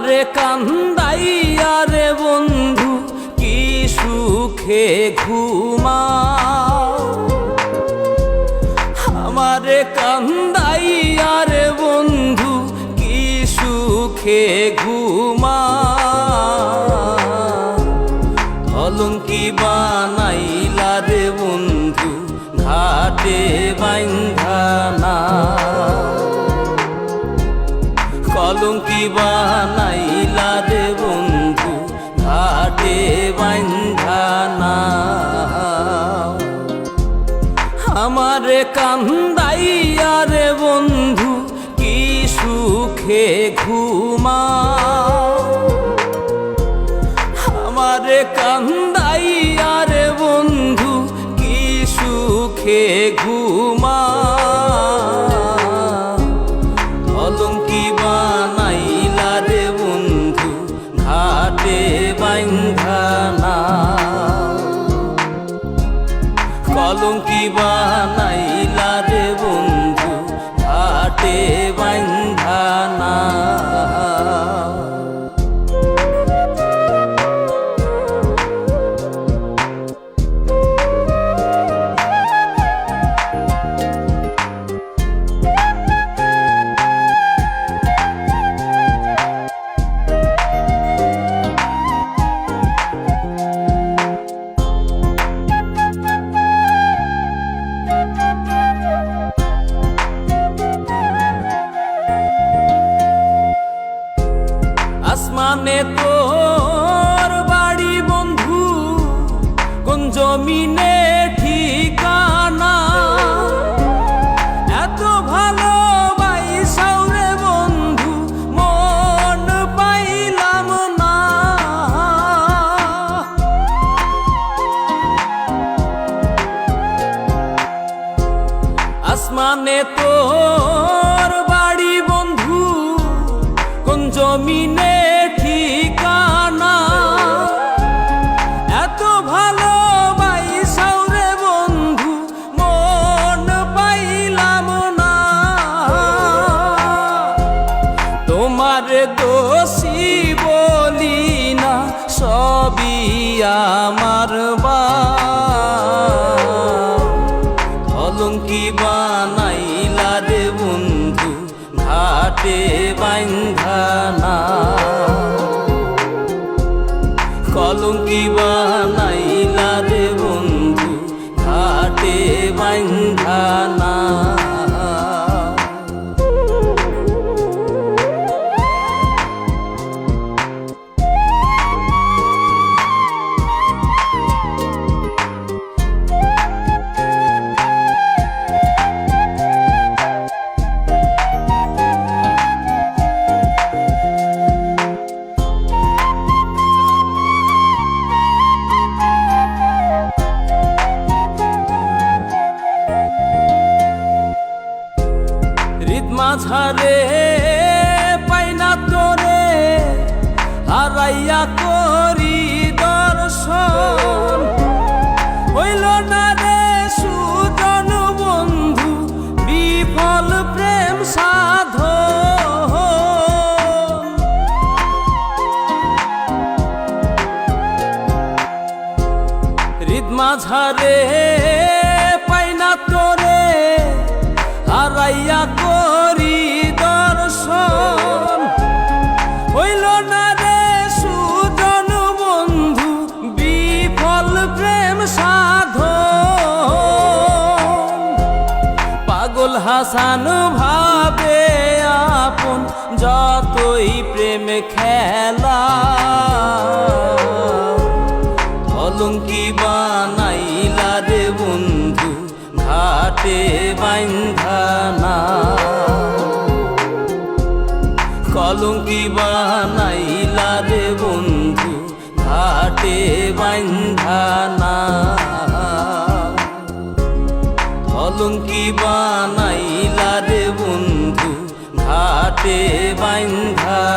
আমারে কান্দাইয়া রে বন্ধু কি সুখে ঘুমাও, আমারে কান্দাইয়া রে বন্ধু কি সুখে ঘুমাও। অলঙ্কি বানাইলা রে বন্ধু ঘাটে বাইন্ধা না, কলঙ্কি বানাইলা রে বন্ধু ঘাটে বাইন্ধা না। আমারে কান্দাইয়া রে বন্ধু কি সুখে ঘুমাও, আমারে কান্দাইয়া রে বন্ধু কি সুখে ঘুমাও। অলঙ্কি বানাইলা রে বন্ধু ঘাটে বাইন্ধা না, কলঙ্কি বানাইলা রে বন্ধু ঘাটে বাইন্ধা না। আসমানে তোর বাড়ি বন্ধু, কোন জমিনে ঠিকানা, এত ভালোবাসাও রে বন্ধু মন পাইলাম না। আসমানে তোর বাড়ি বন্ধু, কোন জমিনে ঠিকানা, এত ভালোবাসাও রে বন্ধু মন পাইলাম না। তোমার দোষী বলি না, সবই আমার অলঙ্কি বানাইলা রে বন্ধু ঘাটে বাইন্ধা না, কলঙ্কি বানাইলা রে বন্ধু ঘাটে বাইন্ধা না। মাঝারে পাইনা তোরে হারাইয়া করি দর্শন, হইল না রে সুজন বন্ধু বিফল প্রেম সাধন। হৃদ মাঝারে পাইনা তোরে হারাইয়া করি দর্শন, হইল না রে সুজন বন্ধু বিফল প্রেম সাধন। পাগল হাসান ভাবে আপন যতই প্রেম খেলা, অলঙ্কি বানাইলা রে বন্ধু ঘাটে বাইন্ধা না, কলঙ্কি বানাইলা রে বন্ধু ঘাটে বাইন্ধা না, অলঙ্কি বানাইলা রে বন্ধু ঘাটে বাইন্ধা।